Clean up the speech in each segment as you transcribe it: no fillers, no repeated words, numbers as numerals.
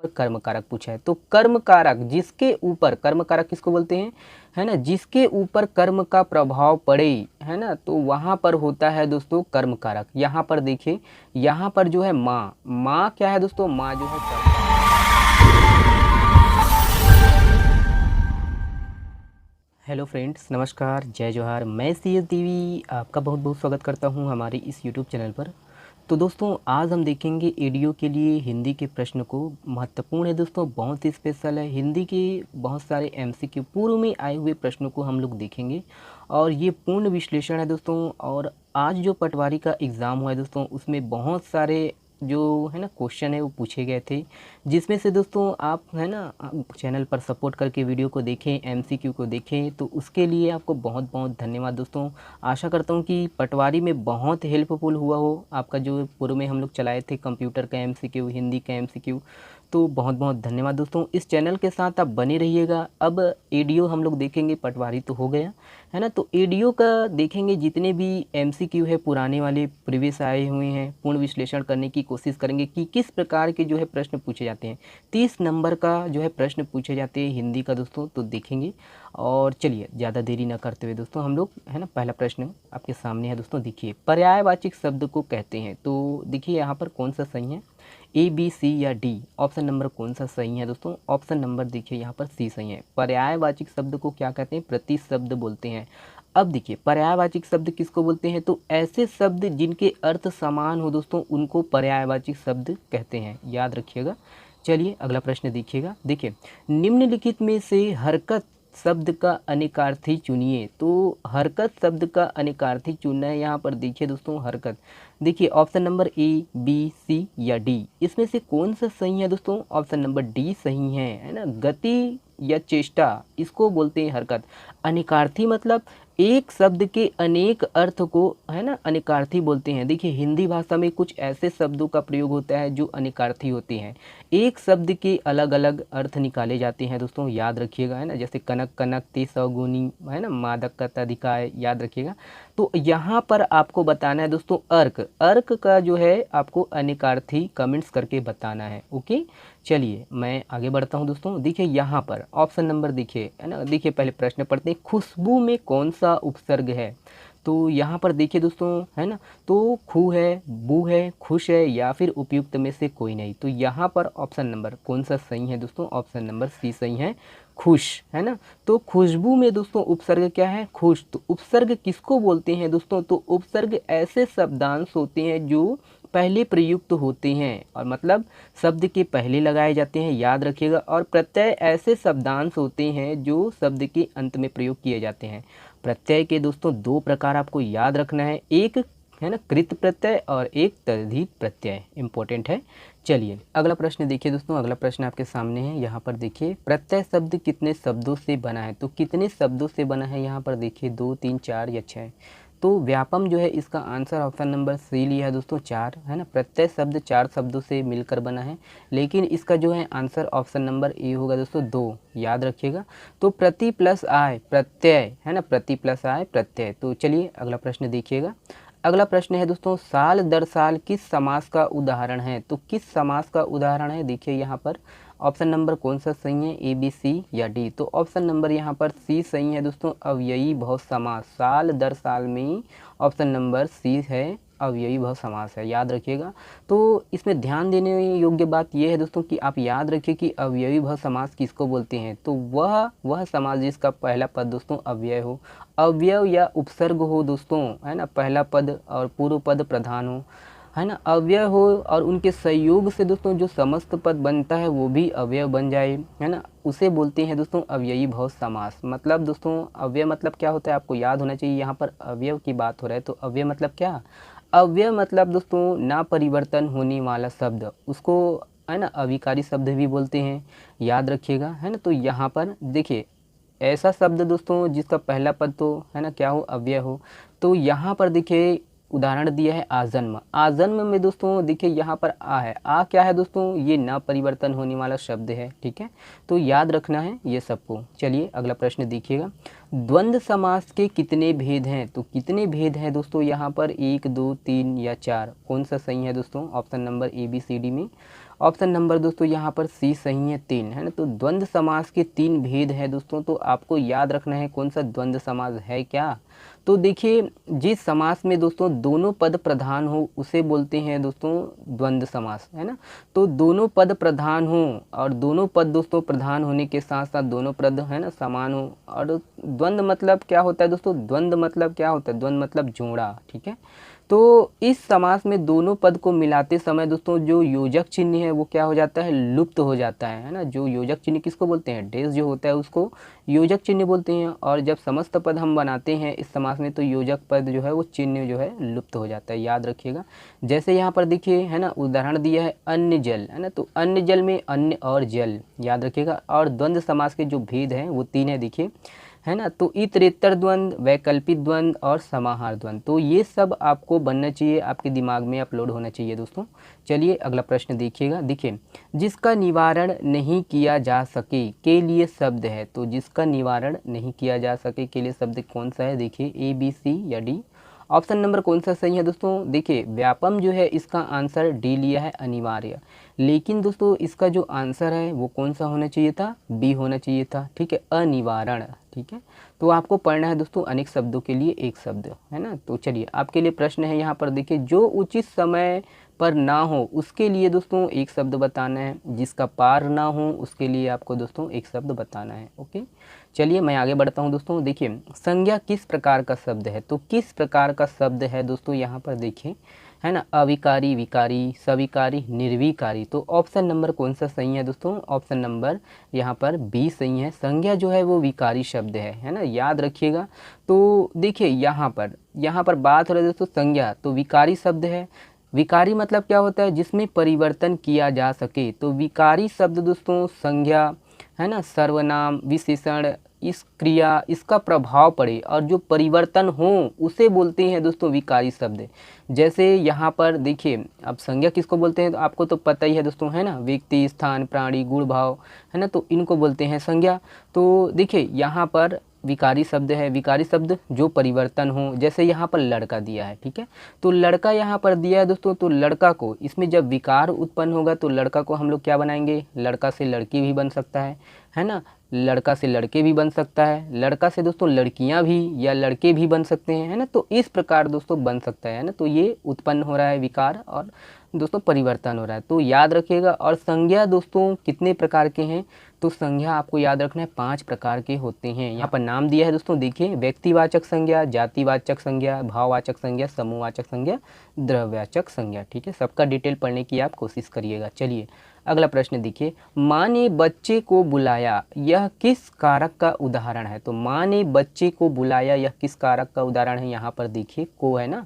पर कर्म कारक पूछा है, तो कर्म कारक जिसके ऊपर, कर्म कारक किसको बोलते हैं, है ना, जिसके ऊपर कर्म का प्रभाव पड़े, है ना, तो वहाँ पर होता है दोस्तों कर्म कारक। यहाँ पर देखिए, यहाँ पर जो है माँ, माँ क्या है दोस्तों, माँ जो है कर्म कारक। हेलो फ्रेंड्स, नमस्कार, जय जोहार। मैं CS देवी आपका बहुत बहुत स्वागत करता हूं हमारे इस यूट्यूब चैनल पर। तो दोस्तों आज हम देखेंगे एडीओ के लिए हिंदी के प्रश्न को। महत्वपूर्ण है दोस्तों, बहुत ही स्पेशल है। हिंदी के बहुत सारे MCQ पूर्व में आए हुए प्रश्नों को हम लोग देखेंगे और ये पूर्ण विश्लेषण है दोस्तों। और आज जो पटवारी का एग्ज़ाम हुआ है दोस्तों, उसमें बहुत सारे जो है ना क्वेश्चन है वो पूछे गए थे, जिसमें से दोस्तों आप है ना चैनल पर सपोर्ट करके वीडियो को देखें, MCQ को देखें, तो उसके लिए आपको बहुत बहुत धन्यवाद दोस्तों। आशा करता हूँ कि पटवारी में बहुत हेल्पफुल हुआ हो आपका जो पूर्व में हम लोग चलाए थे कंप्यूटर का MCQ, हिंदी का MCQ। तो बहुत बहुत धन्यवाद दोस्तों, इस चैनल के साथ आप बने रहिएगा। अब एडीओ हम लोग देखेंगे, पटवारी तो हो गया है ना, तो एडीओ का देखेंगे। जितने भी MCQ है पुराने वाले प्रीवियस आए हुए हैं, पूर्ण विश्लेषण करने की कोशिश करेंगे कि किस प्रकार के जो है प्रश्न पूछे जाते हैं। 30 नंबर का जो है प्रश्न पूछे जाते हैं हिंदी का दोस्तों, तो देखेंगे। और चलिए ज़्यादा देरी ना करते हुए दोस्तों हम लोग है ना, पहला प्रश्न आपके सामने है दोस्तों। देखिए, पर्यायवाची शब्द को कहते हैं, तो देखिए यहाँ पर कौन सा सही है, ABC या D। ऑप्शन नंबर कौन सा सही है दोस्तों, ऑप्शन नंबर देखिए यहाँ पर C सही है। पर्यायवाचिक शब्द को क्या कहते हैं, प्रतिशब्द बोलते हैं। अब देखिए, पर्यायवाचिक शब्द किसको बोलते हैं, तो ऐसे शब्द जिनके अर्थ समान हो दोस्तों, उनको पर्यायवाचिक शब्द कहते हैं, याद रखिएगा। चलिए अगला प्रश्न देखिएगा। देखिए, निम्नलिखित में से हरकत शब्द का अनेकार्थी चुनिए। तो हरकत शब्द का अनेकार्थी चुनना है। यहाँ पर देखिए दोस्तों, हरकत देखिए option number A, B, C या D, इसमें से कौन सा सही है दोस्तों, ऑप्शन नंबर D सही है ना। गति या चेष्टा, इसको बोलते हैं हरकत। अनेकार्थी मतलब एक शब्द के अनेक अर्थ को है ना अनेकार्थी बोलते हैं। देखिए हिंदी भाषा में कुछ ऐसे शब्दों का प्रयोग होता है जो अनेकार्थी होते हैं। एक शब्द के अलग अलग अर्थ निकाले जाते हैं दोस्तों, याद रखिएगा, है ना। जैसे कनक कनक ते सौगुनी, है ना, मादक का तदिकाय, याद रखिएगा। तो यहाँ पर आपको बताना है दोस्तों अर्क, अर्क का जो है आपको अनेकार्थी कमेंट्स करके बताना है। ओके, चलिए मैं आगे बढ़ता हूँ दोस्तों। देखिए यहाँ पर ऑप्शन नंबर देखिए, है ना, देखिए पहले प्रश्न पढ़ते हैं, खुशबू में कौन सा उपसर्ग है। तो यहाँ पर देखिए दोस्तों, है ना, तो खू है, बू है, खुश है, या फिर उपयुक्त में से कोई नहीं। तो यहाँ पर ऑप्शन नंबर कौन सा सही है दोस्तों, ऑप्शन नंबर C सही है, खुश, है ना। तो खुशबू में दोस्तों उपसर्ग क्या है, खुश। तो उपसर्ग किसको बोलते हैं दोस्तों, तो उपसर्ग ऐसे शब्दांश होते हैं जो पहले प्रयुक्त होते हैं, और मतलब शब्द के पहले लगाए जाते हैं, याद रखिएगा। और प्रत्यय ऐसे शब्दांश होते हैं जो शब्द के अंत में प्रयोग किए जाते हैं। प्रत्यय के दोस्तों दो प्रकार आपको याद रखना है, एक है ना कृत प्रत्यय और एक तद्धित प्रत्यय, इंपॉर्टेंट है। चलिए अगला प्रश्न देखिए दोस्तों, अगला प्रश्न आपके सामने है। यहाँ पर देखिए, प्रत्यय शब्द कितने शब्दों से बना है। तो कितने शब्दों से बना है, यहाँ पर देखिए 2, 3, 4 या 6। तो व्यापम जो है इसका आंसर ऑप्शन नंबर C लिया है दोस्तों, 4, है ना। प्रत्यय शब्द 4 शब्दों से मिलकर बना है, लेकिन इसका जो है आंसर ऑप्शन नंबर A होगा दोस्तों, 2, याद रखिएगा। तो प्रति प्लस आय प्रत्यय, है ना, प्रति प्लस आय प्रत्यय। तो चलिए अगला प्रश्न देखिएगा। अगला प्रश्न है दोस्तों, साल दर साल किस समास का उदाहरण है। तो किस समास का उदाहरण है, देखिए यहाँ पर ऑप्शन नंबर कौन सा सही है, ABC या D। तो ऑप्शन नंबर यहाँ पर C सही है दोस्तों, अव्ययी बहु समास। साल दर साल में ऑप्शन नंबर C है, अव्ययी बहु समास है, याद रखिएगा। तो इसमें ध्यान देने योग्य बात यह है दोस्तों कि आप याद रखिए कि अव्ययी बहु समास किसको बोलते हैं। तो वह समास जिसका पहला पद दोस्तों अव्यय हो, अव्यय या उपसर्ग हो दोस्तों, है ना, पहला पद और पूर्व पद प्रधान हो, है ना, अव्यय हो और उनके संयोग से दोस्तों जो समस्त पद बनता है वो भी अव्यय बन जाए, है ना, उसे बोलते हैं दोस्तों अव्ययी बहु समास। मतलब दोस्तों अव्यय मतलब क्या होता है, आपको याद होना चाहिए। यहाँ पर अव्यय की बात हो रहा है, तो अव्यय मतलब क्या, अव्यय मतलब दोस्तों ना परिवर्तन होने वाला शब्द, उसको है ना अविकारी शब्द भी बोलते हैं, याद रखिएगा, है ना। तो यहाँ पर देखिए ऐसा शब्द दोस्तों जिसका पहला पद तो है ना क्या हो, अव्यय हो। तो यहाँ पर देखिए उदाहरण दिया है आजन्म। आजन्म में दोस्तों देखिए यहाँ पर आ है, आ क्या है दोस्तों, ये ना परिवर्तन होने वाला शब्द है, ठीक है। तो याद रखना है ये सबको। चलिए अगला प्रश्न देखिएगा, द्वंद्व समास के कितने भेद हैं। तो कितने भेद हैं दोस्तों यहाँ पर, 1, 2, 3 या 4, कौन सा सही है दोस्तों, ऑप्शन नंबर ABCD में ऑप्शन नंबर दोस्तों यहाँ पर सी सही है, 3 है ना। तो द्वंद्व समास के 3 भेद हैं दोस्तों, तो आपको याद रखना है कौन सा द्वंद्व समास है क्या। तो देखिए जिस समास में दोस्तों दोनों पद प्रधान हो उसे बोलते हैं दोस्तों द्वंद्व समास, है ना। तो दोनों पद प्रधान हो और दोनों पद दोस्तों प्रधान होने के साथ साथ दोनों पद है ना समान हो। और द्वंद्व मतलब क्या होता है दोस्तों, द्वंद्व मतलब क्या होता है, द्वंद्व मतलब जोड़ा, ठीक है। तो इस समास में दोनों पद को मिलाते समय दोस्तों जो योजक चिन्ह है वो क्या हो जाता है, लुप्त हो जाता है ना। जो योजक चिन्ह किसको बोलते हैं, डेस जो होता है उसको योजक चिन्ह बोलते हैं। और जब समस्त पद हम बनाते हैं इस समास में तो योजक पद जो है वो चिन्ह जो है लुप्त हो जाता है, याद रखिएगा। जैसे यहाँ पर देखिए है ना, उदाहरण दिया है अन्य जल, है ना। तो अन्य जल में अन्य और जल, याद रखिएगा। और द्वंद्व समास के जो भेद हैं वो 3 है, देखिए है ना। तो इतरेतर द्वंद, वैकल्पिक द्वंद और समाहार द्वंद, तो ये सब आपको बनना चाहिए, आपके दिमाग में अपलोड होना चाहिए दोस्तों। चलिए अगला प्रश्न देखिएगा। देखिए जिसका निवारण नहीं किया जा सके के लिए शब्द है, तो जिसका निवारण नहीं किया जा सके के लिए शब्द कौन सा है, देखिए ए बी सी या डी। ऑप्शन नंबर कौन सा सही है दोस्तों, देखिए व्यापम जो है इसका आंसर डी लिया है, अनिवार्य। लेकिन दोस्तों इसका जो आंसर है वो कौन सा होना चाहिए था, बी होना चाहिए था, ठीक है, अनिवारण, ठीक है। तो आपको पढ़ना है दोस्तों अनेक शब्दों के लिए एक शब्द, है ना। तो चलिए आपके लिए प्रश्न है यहाँ पर, देखिए जो उचित समय पर ना हो उसके लिए दोस्तों एक शब्द बताना है, जिसका पार ना हो उसके लिए आपको दोस्तों एक शब्द बताना है। ओके चलिए मैं आगे बढ़ता हूँ दोस्तों। देखिए संज्ञा किस प्रकार का शब्द है, तो किस प्रकार का शब्द है दोस्तों यहाँ पर देखिए, है ना, अविकारी, विकारी, सविकारी, निर्विकारी। तो ऑप्शन नंबर कौन सा सही है दोस्तों, ऑप्शन नंबर यहाँ पर बी सही है। संज्ञा जो है वो विकारी शब्द है ना, याद रखिएगा। तो देखिए यहाँ पर बात हो रही है दोस्तों संज्ञा, तो विकारी शब्द है। विकारी मतलब क्या होता है, जिसमें परिवर्तन किया जा सके। तो विकारी शब्द दोस्तों संज्ञा, है ना, सर्वनाम, विशेषण, इस क्रिया इसका प्रभाव पड़े और जो परिवर्तन हो उसे बोलते हैं दोस्तों विकारी शब्द। जैसे यहाँ पर देखिए अब संज्ञा किसको बोलते हैं, तो आपको तो पता ही है दोस्तों, है ना, व्यक्ति, स्थान, प्राणी, गुण, भाव, है ना, तो इनको बोलते हैं संज्ञा। तो देखिए यहाँ पर विकारी शब्द है, विकारी शब्द जो परिवर्तन हो। जैसे यहाँ पर लड़का दिया है, ठीक है, तो लड़का यहाँ पर दिया है दोस्तों, तो लड़का को इसमें जब विकार उत्पन्न होगा तो लड़का को हम लोग क्या बनाएंगे, लड़का से लड़की भी बन सकता है ना, लड़का से लड़के भी बन सकता है, लड़का से दोस्तों लड़कियां भी या लड़के भी बन सकते हैं, है ना। तो इस प्रकार दोस्तों बन सकता है ना। तो ये उत्पन्न हो रहा है विकार और दोस्तों परिवर्तन हो रहा है, तो याद रखिएगा। और संज्ञा दोस्तों कितने प्रकार के हैं, तो संज्ञा आपको याद रखना है 5 प्रकार के होते हैं। यहाँ पर नाम दिया है दोस्तों, देखिए व्यक्तिवाचक संज्ञा, जातिवाचक संज्ञा, भाववाचक संज्ञा, समूहवाचक संज्ञा, द्रव्यवाचक संज्ञा, ठीक है। सबका डिटेल पढ़ने की आप कोशिश करिएगा। चलिए अगला प्रश्न देखिए, माँ ने बच्चे को बुलाया, यह किस कारक का उदाहरण है। तो माँ ने बच्चे को बुलाया यह किस कारक का उदाहरण है, यहाँ पर देखिए को है ना।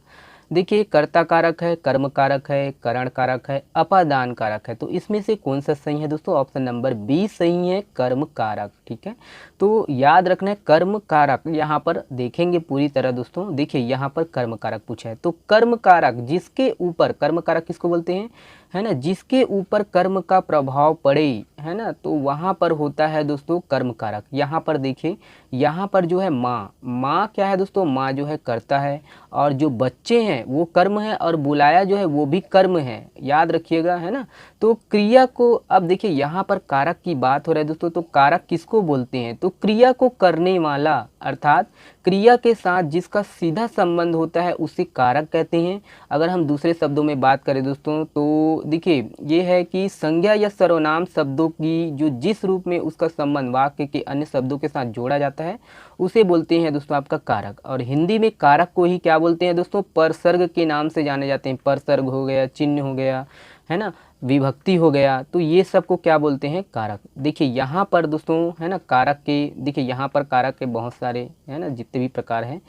देखिए कर्ता कारक है, कर्म कारक है, करण कारक है, अपादान कारक है। तो इसमें से कौन सा सही है दोस्तों, ऑप्शन नंबर बी सही है, कर्म कारक, ठीक है। तो याद रखना है कर्म कारक, यहाँ पर देखेंगे पूरी तरह दोस्तों। देखिए यहाँ पर कर्म कारक पूछा है, तो कर्म कारक जिसके ऊपर, कर्म कारक किसको बोलते हैं, है ना, जिसके ऊपर कर्म का प्रभाव पड़े, है ना, तो वहाँ पर होता है दोस्तों कर्म कारक। यहाँ पर देखिए यहाँ पर जो है माँ, माँ क्या है दोस्तों, माँ जो है कर्ता है और जो बच्चे हैं वो कर्म है और बुलाया जो है वो भी कर्म है, याद रखिएगा, है ना। तो क्रिया को अब देखिए यहाँ पर कारक की बात हो रहा है दोस्तों, तो कारक किसको बोलते हैं, तो क्रिया को करने वाला, अर्थात क्रिया के साथ जिसका सीधा संबंध होता है उसे कारक कहते हैं। अगर हम दूसरे शब्दों में बात करें दोस्तों, तो देखिए ये है कि संज्ञा या सर्वनाम शब्दों की जो जिस रूप में उसका संबंध वाक्य के अन्य शब्दों के साथ जोड़ा जाता है उसे बोलते हैं दोस्तों आपका कारक। और हिंदी में कारक को ही क्या बोलते हैं दोस्तों, परसर्ग के नाम से जाने जाते हैं। परसर्ग हो गया, चिन्ह हो गया, है ना, विभक्ति हो गया, तो ये सब को क्या बोलते हैं, कारक। देखिए यहाँ पर दोस्तों, है ना, कारक के देखिए यहाँ पर कारक के बहुत सारे, है ना, जितने भी प्रकार हैं,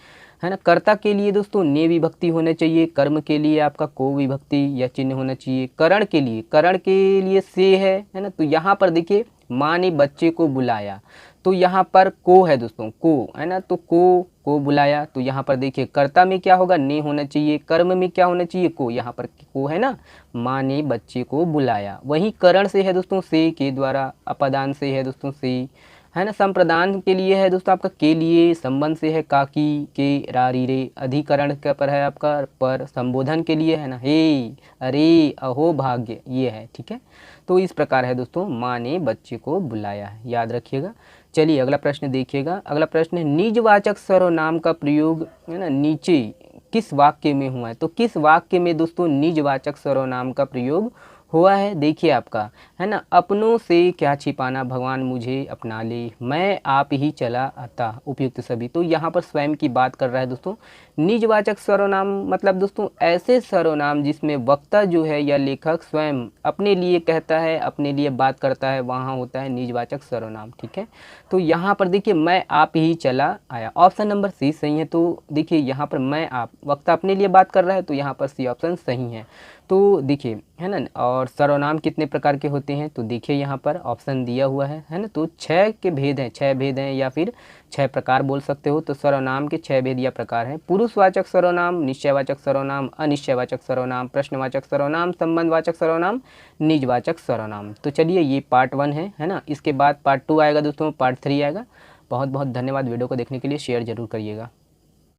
है ना। कर्ता के लिए दोस्तों ने विभक्ति होना चाहिए, कर्म के लिए आपका को विभक्ति या चिन्ह होना चाहिए, करण के लिए से है ना। तो यहाँ पर देखिए माँ ने बच्चे को बुलाया, तो यहाँ पर को है दोस्तों, को है ना, तो को बुलाया। तो यहाँ पर देखिए कर्ता में क्या होगा, ने होना चाहिए, कर्म में क्या होना चाहिए, को, यहाँ पर को है ना, माँ ने बच्चे को बुलाया। वहीं करण से है दोस्तों से के द्वारा, अपादान से है दोस्तों से, है ना, संप्रदान के लिए है दोस्तों आपका के लिए, संबंध से है काकी, के, रारी, रे, अधिकरण के पर है आपका पर, संबोधन के लिए है ना हे, अरे, अहो, भाग्य, ये है, ठीक है। तो इस प्रकार है दोस्तों, माँ ने बच्चे को बुलाया है, याद रखिएगा। चलिए अगला प्रश्न देखिएगा। अगला प्रश्न है निजवाचक सर्वनाम का प्रयोग है ना नीचे किस वाक्य में हुआ है। तो किस वाक्य में दोस्तों निजवाचक सर्वनाम का प्रयोग हुआ है, देखिए आपका है ना, अपनों से क्या छिपाना भगवान मुझे अपना ले, मैं आप ही चला आता उपयुक्त सभी। तो यहाँ पर स्वयं की बात कर रहा है दोस्तों। निजवाचक सर्वनाम मतलब दोस्तों ऐसे सर्वनाम जिसमें वक्ता जो है या लेखक स्वयं अपने लिए कहता है, अपने लिए बात करता है, वहाँ होता है निजवाचक सर्वनाम। ठीक है, तो यहाँ पर देखिए मैं आप ही चला आया, ऑप्शन नंबर सी सही है। तो देखिए यहाँ पर मैं आप, वक्ता अपने लिए बात कर रहा है, तो यहाँ पर सी ऑप्शन सही है। तो देखिए है ना, और सर्वनाम कितने प्रकार के होते हैं, तो देखिए यहाँ पर ऑप्शन दिया हुआ है ना। तो 6 के भेद हैं, 6 भेद हैं या फिर 6 प्रकार बोल सकते हो। तो सर्वनाम के 6 भेद या प्रकार हैं। पुरुषवाचक सर्वनाम, निश्चयवाचक सर्वनाम, अनिश्चयवाचक सर्वनाम, प्रश्नवाचक सर्वनाम, संबंधवाचक सर्वनाम, निजवाचक सर्वनाम। तो चलिए ये पार्ट 1 है ना। इसके बाद पार्ट 2 आएगा दोस्तों, पार्ट 3 आएगा। बहुत बहुत धन्यवाद वीडियो को देखने के लिए, शेयर जरूर करिएगा।